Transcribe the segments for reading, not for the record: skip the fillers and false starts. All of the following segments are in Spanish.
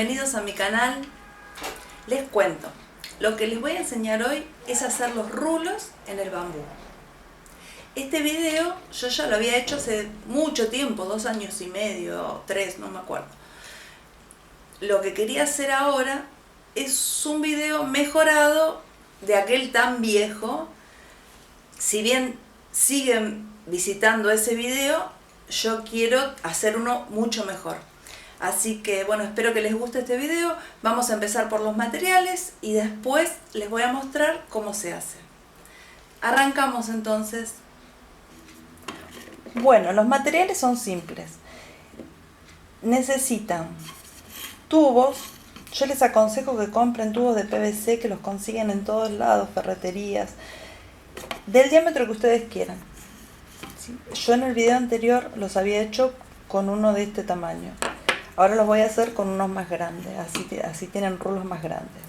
bienvenidos a mi canal. Les cuento, lo que les voy a enseñar hoy es hacer los rulos en el bambú. Este video yo ya lo había hecho hace mucho tiempo, 2 años y medio, 3, no me acuerdo. Lo que quería hacer ahora es un video mejorado de aquel tan viejo. Si bien siguen visitando ese video, yo quiero hacer uno mucho mejor. Así que bueno, espero que les guste este video. Vamos a empezar por los materiales y después les voy a mostrar cómo se hace. Arrancamos entonces. Bueno, los materiales son simples. Necesitan tubos. Yo les aconsejo que compren tubos de PVC, que los consiguen en todos lados, ferreterías, del diámetro que ustedes quieran. ¿Sí? Yo en el video anterior los había hecho con uno de este tamaño. Ahora los voy a hacer con unos más grandes, así tienen rulos más grandes.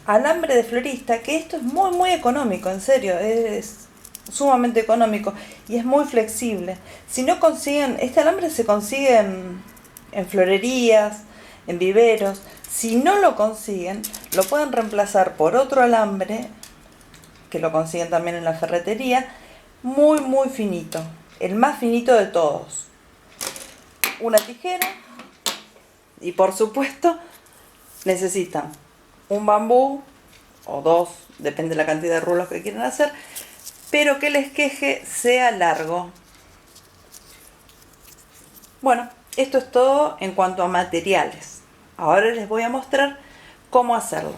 Alambre de florista, que esto es muy económico, en serio, es sumamente económico y es muy flexible. Si no consiguen, este alambre se consigue en florerías, en viveros. Si no lo consiguen, lo pueden reemplazar por otro alambre, que lo consiguen también en la ferretería, muy finito, el más finito de todos. Una tijera y por supuesto necesitan un bambú o 2, depende de la cantidad de rulos que quieran hacer, pero que el esqueje sea largo. Bueno, esto es todo en cuanto a materiales. Ahora les voy a mostrar cómo hacerlo.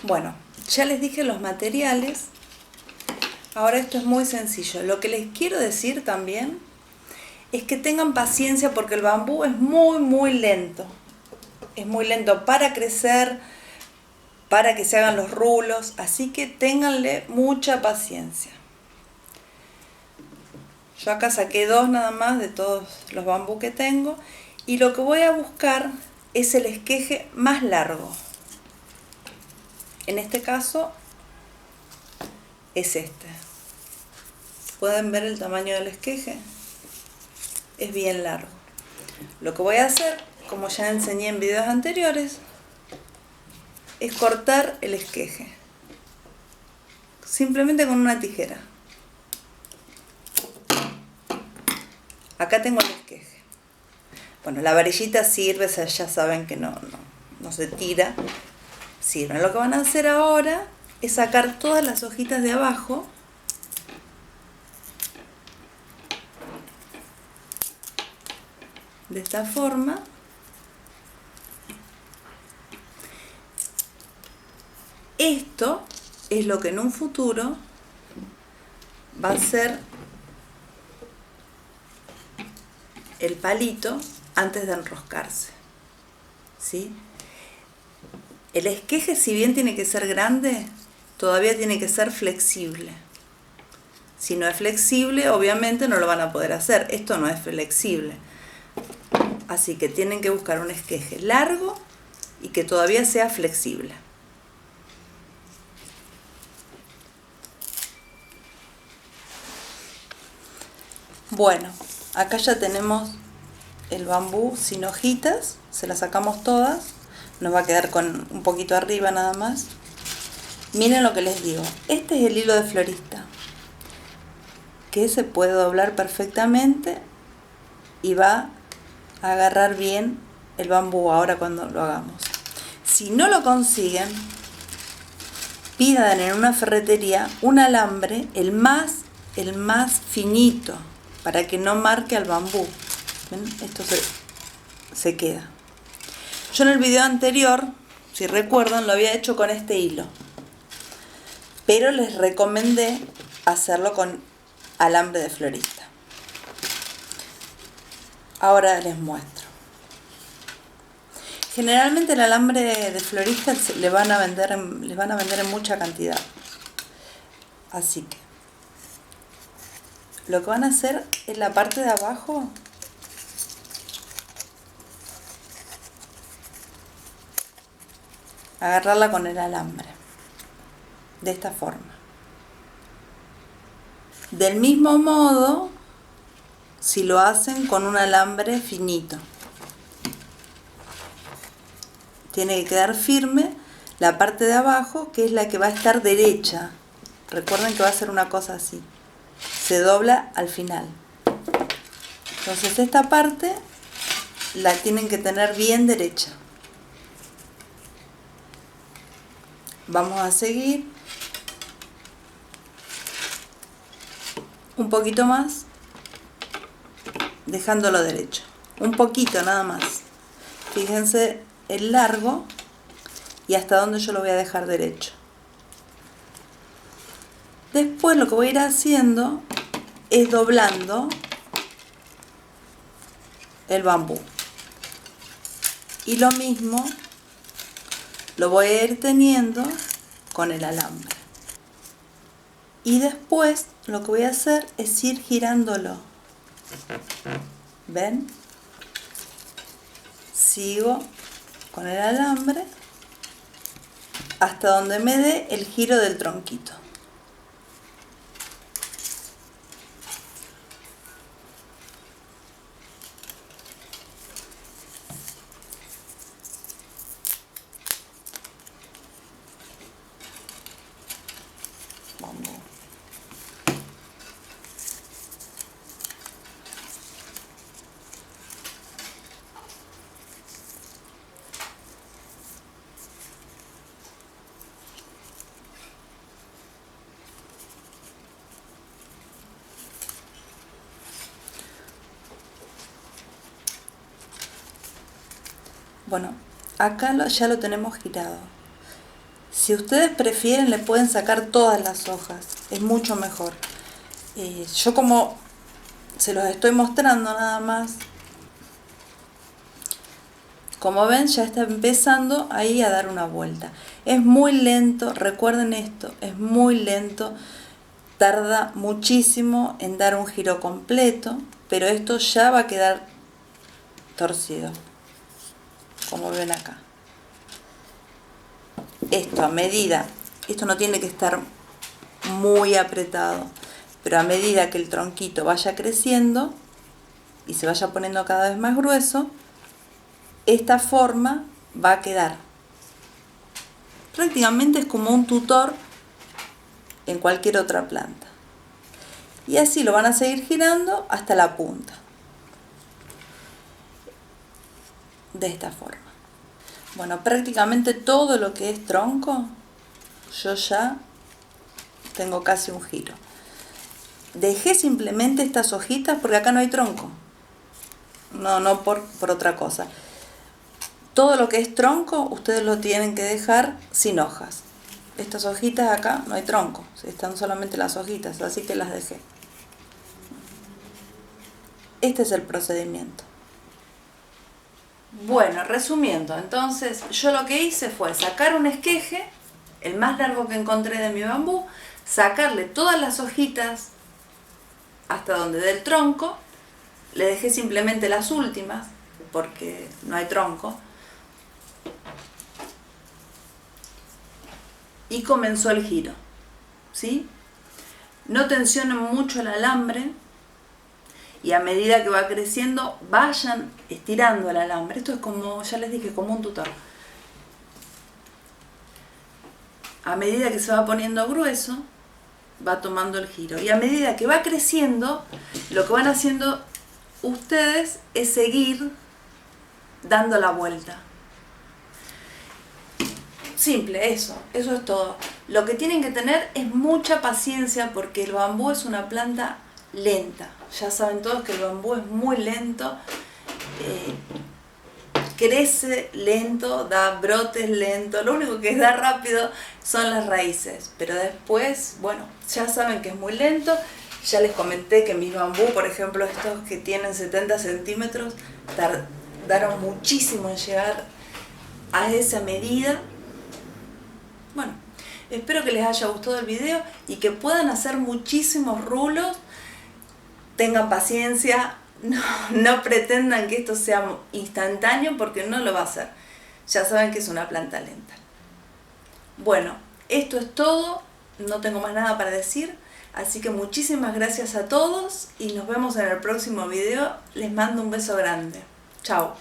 Bueno, ya les dije los materiales. Ahora esto es muy sencillo. Lo que les quiero decir también es que tengan paciencia porque el bambú es muy lento. Es muy lento para crecer, para que se hagan los rulos, así que ténganle mucha paciencia. Yo acá saqué 2 nada más de todos los bambú que tengo y lo que voy a buscar es el esqueje más largo. En este caso es este. ¿Pueden ver el tamaño del esqueje? Es bien largo. Lo que voy a hacer, como ya enseñé en videos anteriores, es cortar el esqueje. Simplemente con una tijera. Acá tengo el esqueje. Bueno, la varillita sirve, ya saben que no se tira. Sirve. Lo que van a hacer ahora es sacar todas las hojitas de abajo. De esta forma. Esto es lo que en un futuro va a ser el palito antes de enroscarse. ¿Sí? El esqueje, si bien tiene que ser grande, todavía tiene que ser flexible. Si no es flexible, obviamente no lo van a poder hacer. Esto no es flexible. Así que tienen que buscar un esqueje largo y que todavía sea flexible. Bueno, acá ya tenemos el bambú sin hojitas, se las sacamos todas, nos va a quedar con un poquito arriba nada más. Miren lo que les digo, este es el hilo de florista, que se puede doblar perfectamente y va a agarrar bien el bambú ahora cuando lo hagamos. Si no lo consiguen, pidan en una ferretería un alambre, el más finito, para que no marque al bambú. ¿Ven? Esto se queda. Yo en el video anterior, si recuerdan, lo había hecho con este hilo, pero les recomendé hacerlo con alambre de florista. Ahora les muestro. Generalmente el alambre de florista les van a vender en mucha cantidad. Así que lo que van a hacer es la parte de abajo. Agarrarla con el alambre. De esta forma. Del mismo modo, si lo hacen con un alambre finito. Tiene que quedar firme la parte de abajo, que es la que va a estar derecha. Recuerden que va a ser una cosa así. Se dobla al final. Entonces esta parte la tienen que tener bien derecha. Vamos a seguir un poquito más, dejándolo derecho. Un poquito nada más. Fíjense el largo y hasta dónde yo lo voy a dejar derecho. Después lo que voy a ir haciendo es doblando el bambú. Y lo mismo lo voy a ir teniendo con el alambre. Y después lo que voy a hacer es ir girándolo. ¿Ven? Sigo con el alambre hasta donde me dé el giro del tronquito. Vamos. Bueno, acá ya lo tenemos girado. Si ustedes prefieren, le pueden sacar todas las hojas, es mucho mejor. Yo como se los estoy mostrando nada más, como ven ya está empezando ahí a dar una vuelta. Es muy lento, recuerden esto, es muy lento, tarda muchísimo en dar un giro completo, pero esto ya va a quedar torcido, como ven acá. Esto a medida, esto no tiene que estar muy apretado, pero a medida que el tronquito vaya creciendo y se vaya poniendo cada vez más grueso, esta forma va a quedar. Prácticamente es como un tutor en cualquier otra planta. Y así lo van a seguir girando hasta la punta. De esta forma. Bueno, prácticamente todo lo que es tronco, yo ya tengo casi un giro. Dejé simplemente estas hojitas porque acá no hay tronco. No por otra cosa. Todo lo que es tronco, ustedes lo tienen que dejar sin hojas. Estas hojitas acá no hay tronco, están solamente las hojitas, así que las dejé. Este es el procedimiento. Bueno, resumiendo, entonces yo lo que hice fue sacar un esqueje, el más largo que encontré de mi bambú, sacarle todas las hojitas hasta donde dé el tronco, le dejé simplemente las últimas porque no hay tronco, y comenzó el giro, ¿sí? No tensionen mucho el alambre y a medida que va creciendo vayan estirando el alambre. Esto es como, ya les dije, como un tutor. A medida que se va poniendo grueso, va tomando el giro. Y a medida que va creciendo, lo que van haciendo ustedes es seguir dando la vuelta. Simple, eso es todo. Lo que tienen que tener es mucha paciencia porque el bambú es una planta lenta. Ya saben todos que el bambú es muy lento, crece lento, da brotes lento. Lo único que da rápido son las raíces, pero después, bueno, ya saben que es muy lento. Ya les comenté que mis bambú, por ejemplo, estos que tienen 70 centímetros, tardaron muchísimo en llegar a esa medida. Bueno, espero que les haya gustado el video y que puedan hacer muchísimos rulos. Tengan paciencia, no pretendan que esto sea instantáneo porque no lo va a ser. Ya saben que es una planta lenta. Bueno, esto es todo, no tengo más nada para decir, así que muchísimas gracias a todos y nos vemos en el próximo video. Les mando un beso grande. Chao.